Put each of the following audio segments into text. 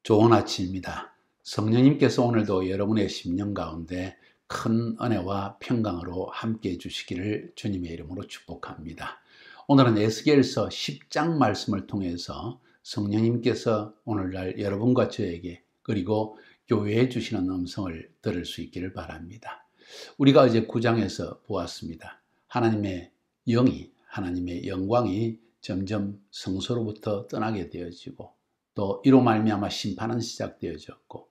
좋은 아침입니다. 성령님께서 오늘도 여러분의 심령 가운데 큰 은혜와 평강으로 함께 해주시기를 주님의 이름으로 축복합니다. 오늘은 에스겔서 10장 말씀을 통해서 성령님께서 오늘날 여러분과 저에게 그리고 교회에 주시는 음성을 들을 수 있기를 바랍니다. 우리가 어제 9장에서 보았습니다. 하나님의 영이, 하나님의 영광이 점점 성소로부터 떠나게 되어지고 또 이로 말미암아 심판은 시작되어졌고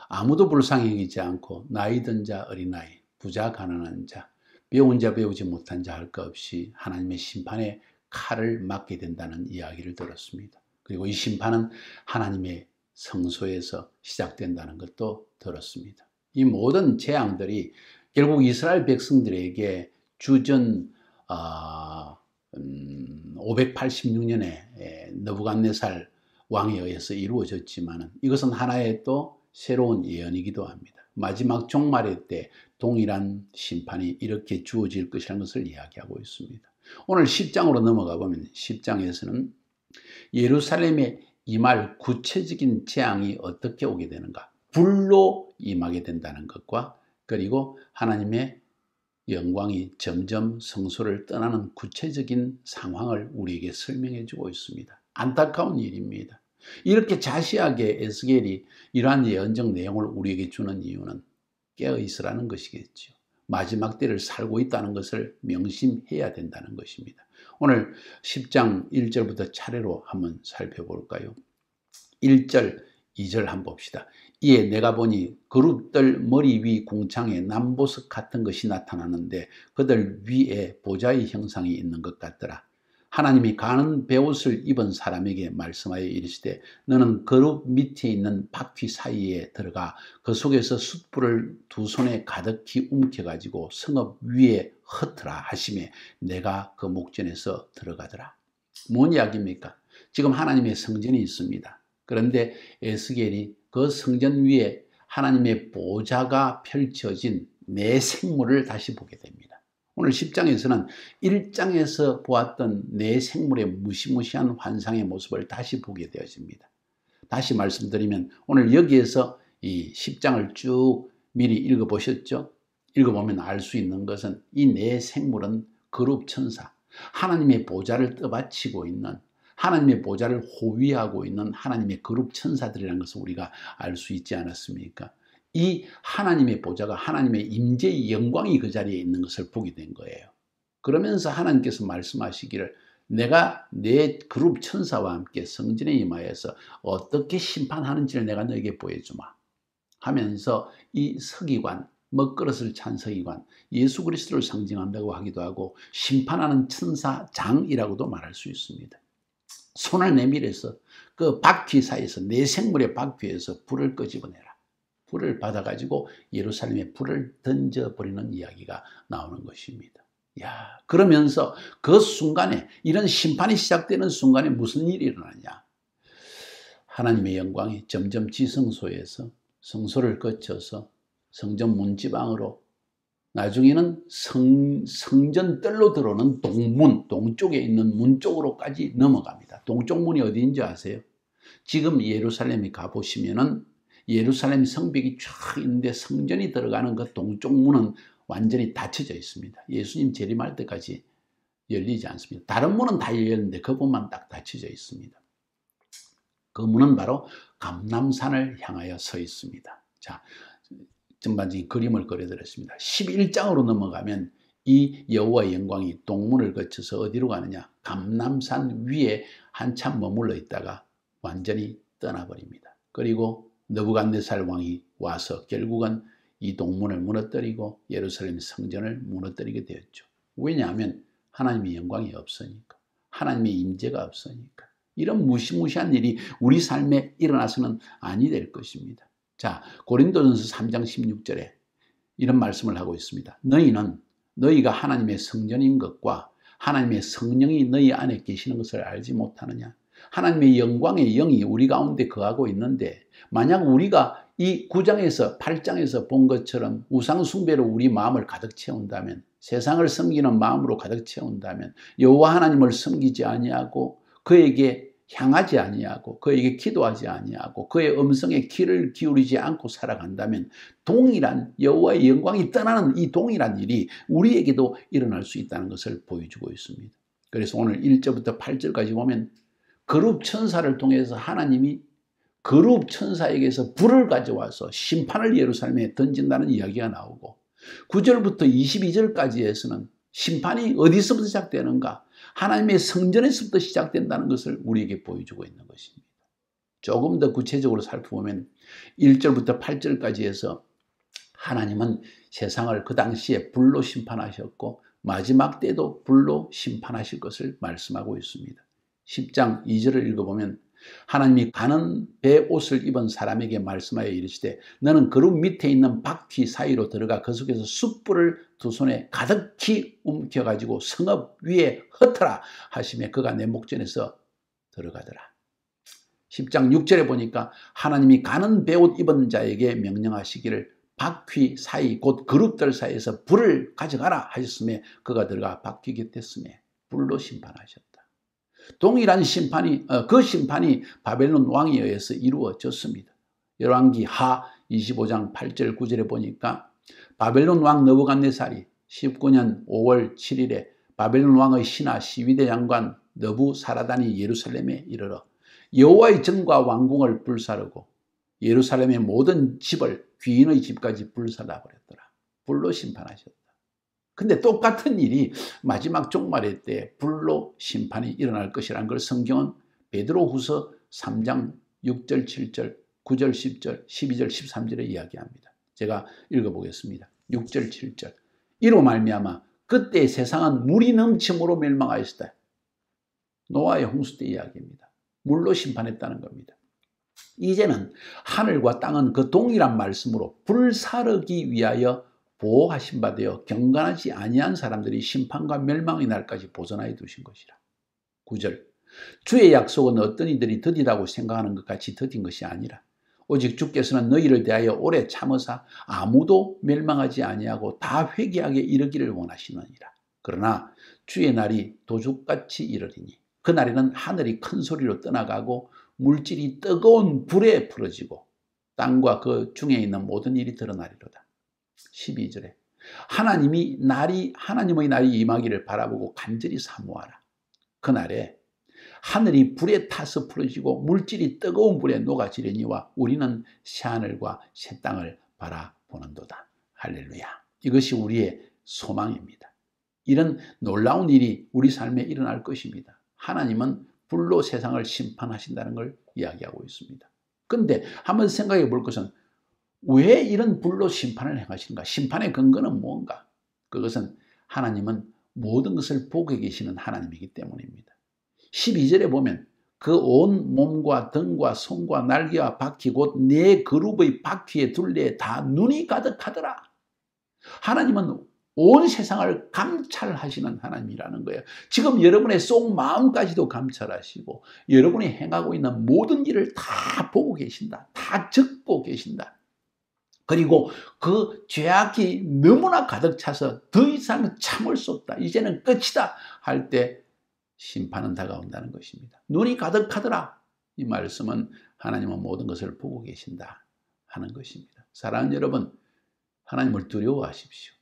아무도 불쌍히 여기지 않고 나이 든 자 어린아이, 부자 가난한 자, 배운 자 배우지 못한 자 할 것 없이 하나님의 심판의 칼을 맞게 된다는 이야기를 들었습니다. 그리고 이 심판은 하나님의 성소에서 시작된다는 것도 들었습니다. 이 모든 재앙들이 결국 이스라엘 백성들에게 주전 586년에 느부갓네살 왕에 의해서 이루어졌지만 이것은 하나의 또 새로운 예언이기도 합니다. 마지막 종말의 때 동일한 심판이 이렇게 주어질 것이라는 것을 이야기하고 있습니다. 오늘 10장으로 넘어가 보면 10장에서는 예루살렘에 임할 구체적인 재앙이 어떻게 오게 되는가, 불로 임하게 된다는 것과 그리고 하나님의 영광이 점점 성소를 떠나는 구체적인 상황을 우리에게 설명해 주고 있습니다. 안타까운 일입니다. 이렇게 자세하게 에스겔이 이러한 예언적 내용을 우리에게 주는 이유는 깨어 있으라는 것이겠죠. 마지막 때를 살고 있다는 것을 명심해야 된다는 것입니다. 오늘 10장 1절부터 차례로 한번 살펴볼까요? 1절, 2절 한번 봅시다. 이에 내가 보니 그룹들 머리 위 궁창에 남보석 같은 것이 나타나는데 그들 위에 보좌의 형상이 있는 것 같더라. 하나님이 가는 베옷을 입은 사람에게 말씀하여 이르시되 너는 그룹 밑에 있는 바퀴 사이에 들어가 그 속에서 숯불을 두 손에 가득히 움켜가지고 성읍 위에 흩으라 하시매 내가 그 목전에서 들어가더라. 뭔 이야기입니까? 지금 하나님의 성전이 있습니다. 그런데 에스겔이 그 성전 위에 하나님의 보좌가 펼쳐진 내 생물을 다시 보게 됩니다. 오늘 10장에서는 1장에서 보았던 내 생물의 무시무시한 환상의 모습을 다시 보게 되어집니다. 다시 말씀드리면 오늘 여기에서 이 10장을 쭉 미리 읽어보셨죠? 읽어보면 알 수 있는 것은 이 내 생물은 거룩 천사, 하나님의 보좌를 떠받치고 있는, 하나님의 보좌를 호위하고 있는 하나님의 거룩 천사들이라는 것을 우리가 알 수 있지 않았습니까? 이 하나님의 보좌가 하나님의 임재의 영광이 그 자리에 있는 것을 보게 된 거예요. 그러면서 하나님께서 말씀하시기를 내가 내 그룹 천사와 함께 성전에 임하여서 어떻게 심판하는지를 내가 너에게 보여주마 하면서 이 서기관, 먹그릇을 찬 서기관, 예수 그리스도를 상징한다고 하기도 하고 심판하는 천사장이라고도 말할 수 있습니다. 손을 내밀어서 그 바퀴 사이에서 내 생물의 바퀴에서 불을 끄집어내라. 불을 받아가지고 예루살렘에 불을 던져버리는 이야기가 나오는 것입니다. 야, 그러면서 그 순간에 이런 심판이 시작되는 순간에 무슨 일이 일어나냐? 하나님의 영광이 점점 지성소에서 성소를 거쳐서 성전 문지방으로 나중에는 성전 뜰로 들어오는 동문, 동쪽에 있는 문 쪽으로까지 넘어갑니다. 동쪽 문이 어디인지 아세요? 지금 예루살렘에 가보시면은 예루살렘 성벽이 쫙 있는데 성전이 들어가는 그 동쪽 문은 완전히 닫혀져 있습니다. 예수님 재림할 때까지 열리지 않습니다. 다른 문은 다 열렸는데 그 문만 딱 닫혀져 있습니다. 그 문은 바로 감람산을 향하여 서 있습니다. 자, 전반적인 그림을 그려드렸습니다. 11장으로 넘어가면 이 여호와의 영광이 동문을 거쳐서 어디로 가느냐? 감람산 위에 한참 머물러 있다가 완전히 떠나버립니다. 그리고 느부갓네살 왕이 와서 결국은 이 동문을 무너뜨리고 예루살렘 성전을 무너뜨리게 되었죠. 왜냐하면 하나님의 영광이 없으니까, 하나님의 임재가 없으니까. 이런 무시무시한 일이 우리 삶에 일어나서는 아니 될 것입니다. 자, 고린도전서 3장 16절에 이런 말씀을 하고 있습니다. 너희가 하나님의 성전인 것과 하나님의 성령이 너희 안에 계시는 것을 알지 못하느냐? 하나님의 영광의 영이 우리 가운데 거하고 있는데 만약 우리가 이 9장에서 8장에서 본 것처럼 우상 숭배로 우리 마음을 가득 채운다면, 세상을 섬기는 마음으로 가득 채운다면, 여호와 하나님을 섬기지 아니하고 그에게 향하지 아니하고 그에게 기도하지 아니하고 그의 음성에 귀를 기울이지 않고 살아간다면 동일한 여호와의 영광이 떠나는 이 동일한 일이 우리에게도 일어날 수 있다는 것을 보여주고 있습니다. 그래서 오늘 1절부터 8절까지 보면 거룩 천사를 통해서 하나님이 거룩 천사에게서 불을 가져와서 심판을 예루살렘에 던진다는 이야기가 나오고 9절부터 22절까지에서는 심판이 어디서부터 시작되는가? 하나님의 성전에서부터 시작된다는 것을 우리에게 보여주고 있는 것입니다. 조금 더 구체적으로 살펴보면 1절부터 8절까지 해서 하나님은 세상을 그 당시에 불로 심판하셨고 마지막 때도 불로 심판하실 것을 말씀하고 있습니다. 10장 2절을 읽어보면 하나님이 가는 배 옷을 입은 사람에게 말씀하여 이르시되 너는 그룹 밑에 있는 바퀴 사이로 들어가 그 속에서 숯불을 두 손에 가득히 움켜가지고 성읍 위에 흩어라 하시며 그가 내 목전에서 들어가더라. 10장 6절에 보니까 하나님이 가는 배옷 입은 자에게 명령하시기를 바퀴 사이 곧 그룹들 사이에서 불을 가져가라 하셨으며 그가 들어가 바퀴 곁에 있으며 불로 심판하셨다. 동일한 심판이 그 심판이 바벨론 왕에 의해서 이루어졌습니다. 열왕기 하 25장 8절 9절에 보니까 바벨론 왕 느부갓네살이 19년 5월 7일에 바벨론 왕의 신하 시위대 장관 느부사라단이 예루살렘에 이르러 여호와의 전과 왕궁을 불사르고 예루살렘의 모든 집을 귀인의 집까지 불사라 버렸더라. 불로 심판하셨다. 근데 똑같은 일이 마지막 종말의 때 불로 심판이 일어날 것이라는 걸 성경은 베드로후서 3장 6절 7절 9절 10절 12절 13절에 이야기합니다. 제가 읽어보겠습니다. 6절 7절 이로 말미암아 그때 세상은 물이 넘침으로 멸망하였다. 노아의 홍수 때 이야기입니다. 물로 심판했다는 겁니다. 이제는 하늘과 땅은 그 동일한 말씀으로 불사르기 위하여 보호하신 바 되어 경건하지 아니한 사람들이 심판과 멸망의 날까지 보존하여 두신 것이라. 9절 주의 약속은 어떤 이들이 더디다고 생각하는 것 같이 더딘 것이 아니라 오직 주께서는 너희를 대하여 오래 참으사 아무도 멸망하지 아니하고 다 회개하게 이르기를 원하시느니라. 그러나 주의 날이 도둑같이 이르리니 그 날에는 하늘이 큰 소리로 떠나가고 물질이 뜨거운 불에 풀어지고 땅과 그 중에 있는 모든 일이 드러나리로다. 12절에 하나님의 날이 임하기를 바라보고 간절히 사모하라. 그날에 하늘이 불에 타서 풀어지고 물질이 뜨거운 불에 녹아지려니와 우리는 새하늘과 새 땅을 바라보는도다. 할렐루야. 이것이 우리의 소망입니다. 이런 놀라운 일이 우리 삶에 일어날 것입니다. 하나님은 불로 세상을 심판하신다는 걸 이야기하고 있습니다. 그런데 한번 생각해 볼 것은 왜 이런 불로 심판을 행하시는가? 심판의 근거는 뭔가? 그것은 하나님은 모든 것을 보고 계시는 하나님이기 때문입니다. 12절에 보면 그 온 몸과 등과 손과 날개와 바퀴 곧 네 그룹의 바퀴의 둘레에 다 눈이 가득하더라. 하나님은 온 세상을 감찰하시는 하나님이라는 거예요. 지금 여러분의 속마음까지도 감찰하시고 여러분이 행하고 있는 모든 일을 다 보고 계신다. 다 적고 계신다. 그리고 그 죄악이 너무나 가득 차서 더 이상 참을 수 없다. 이제는 끝이다 할 때 심판은 다가온다는 것입니다. 눈이 가득하더라. 이 말씀은 하나님은 모든 것을 보고 계신다 하는 것입니다. 사랑하는 여러분, 하나님을 두려워하십시오.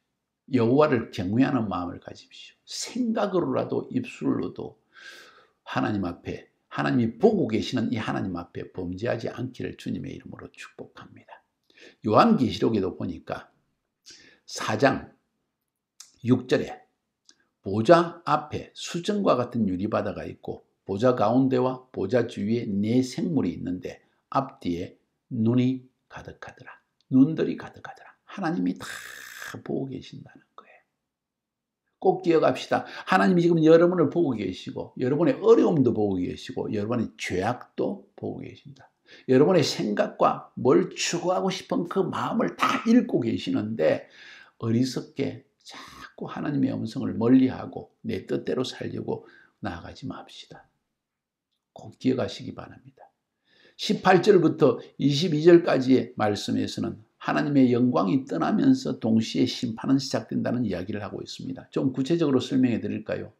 여호와를 경외하는 마음을 가집시오. 생각으로라도 입술로도 하나님 앞에 하나님이 보고 계시는 이 하나님 앞에 범죄하지 않기를 주님의 이름으로 축복합니다. 요한계시록에도 보니까 4장 6절에 보좌 앞에 수정과 같은 유리바다가 있고 보좌 가운데와 보좌 주위에 네 생물이 있는데 앞뒤에 눈이 가득하더라. 눈들이 가득하더라. 하나님이 다 보고 계신다는 거예요. 꼭 기억합시다. 하나님이 지금 여러분을 보고 계시고 여러분의 어려움도 보고 계시고 여러분의 죄악도 보고 계신다. 여러분의 생각과 뭘 추구하고 싶은 그 마음을 다 읽고 계시는데 어리석게 자꾸 하나님의 음성을 멀리하고 내 뜻대로 살려고 나아가지 맙시다. 꼭 기억하시기 바랍니다. 18절부터 22절까지의 말씀에서는 하나님의 영광이 떠나면서 동시에 심판은 시작된다는 이야기를 하고 있습니다. 좀 구체적으로 설명해 드릴까요?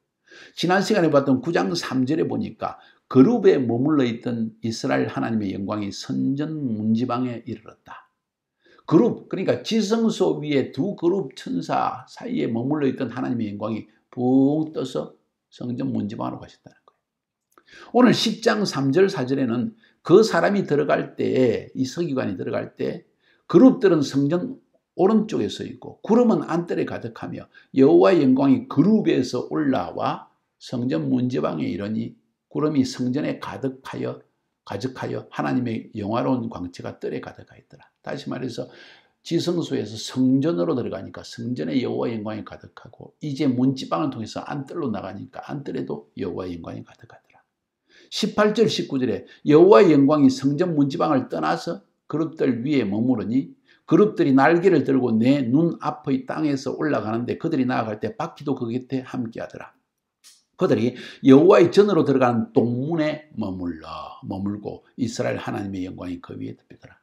지난 시간에 봤던 9장 3절에 보니까 그룹에 머물러 있던 이스라엘 하나님의 영광이 성전 문지방에 이르렀다. 그룹, 그러니까 지성소 위에 두 그룹 천사 사이에 머물러 있던 하나님의 영광이 붕 떠서 성전 문지방으로 가셨다는 거예요. 오늘 10장 3절 4절에는 그 사람이 들어갈 때에, 이 서기관이 들어갈 때 그룹들은 성전 오른쪽에 서 있고 구름은 안뜰에 가득하며 여호와의 영광이 그룹에서 올라와 성전 문지방에 이르니 구름이 성전에 가득하여 하나님의 영화로운 광채가 뜰에 가득하 있더라. 다시 말해서 지성소에서 성전으로 들어가니까 성전에 여호와의 영광이 가득하고 이제 문지방을 통해서 안뜰로 나가니까 안뜰에도 여호와의 영광이 가득하더라. 18절 19절에 여호와의 영광이 성전 문지방을 떠나서 그룹들 위에 머무르니 그룹들이 날개를 들고 내 눈 앞의 땅에서 올라가는데 그들이 나아갈 때 바퀴도 그 곁에 함께하더라. 그들이 여호와의 전으로 들어가는 동문에 머물고 이스라엘 하나님의 영광이 그 위에 덮이더라.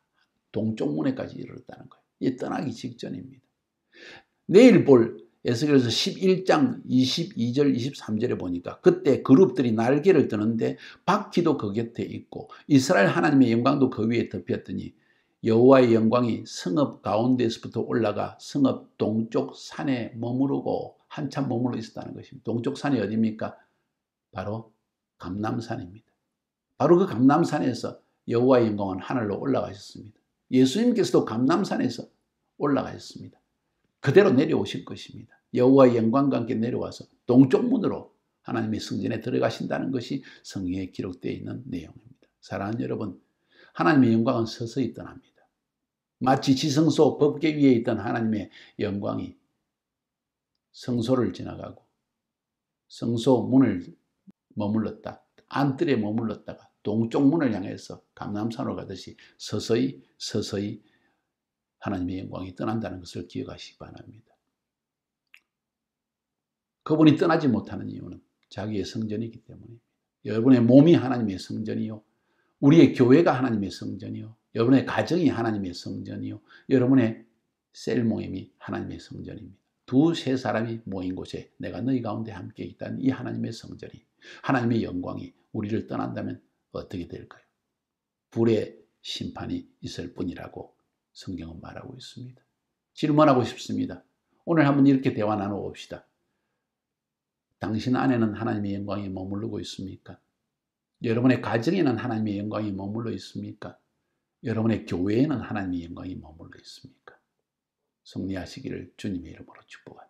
동쪽 문에까지 이르렀다는 거예요. 이 떠나기 직전입니다. 내일 볼 에스겔서 11장 22절 23절에 보니까 그때 그룹들이 날개를 드는데 바퀴도 그 곁에 있고 이스라엘 하나님의 영광도 그 위에 덮였더니 여호와의 영광이 성읍 가운데에서부터 올라가 성읍 동쪽 산에 머무르고 한참 머물러 있었다는 것입니다. 동쪽 산이 어디입니까? 바로 감람산입니다. 바로 그 감람산에서 여호와의 영광은 하늘로 올라가셨습니다. 예수님께서도 감람산에서 올라가셨습니다. 그대로 내려오실 것입니다. 여호와의 영광과 함께 내려와서 동쪽 문으로 하나님의 성전에 들어가신다는 것이 성경에 기록되어 있는 내용입니다. 사랑하는 여러분, 하나님의 영광은 서서히 떠납니다. 마치 지성소 법궤 위에 있던 하나님의 영광이 성소를 지나가고 성소 문을 머물렀다, 안뜰에 머물렀다가 동쪽 문을 향해서 감람산으로 가듯이 서서히 하나님의 영광이 떠난다는 것을 기억하시기 바랍니다. 그분이 떠나지 못하는 이유는 자기의 성전이기 때문입니다. 여러분의 몸이 하나님의 성전이요, 우리의 교회가 하나님의 성전이요, 여러분의 가정이 하나님의 성전이요, 여러분의 셀 모임이 하나님의 성전입니다. 두세 사람이 모인 곳에 내가 너희 가운데 함께 있다는 이 하나님의 성전이, 하나님의 영광이 우리를 떠난다면 어떻게 될까요? 불의 심판이 있을 뿐이라고 성경은 말하고 있습니다. 질문하고 싶습니다. 오늘 한번 이렇게 대화 나눠봅시다. 당신 안에는 하나님의 영광이 머무르고 있습니까? 여러분의 가정에는 하나님의 영광이 머물러 있습니까? 여러분의 교회에는 하나님의 영광이 머물러 있습니까? 승리하시기를 주님의 이름으로 축복합니다.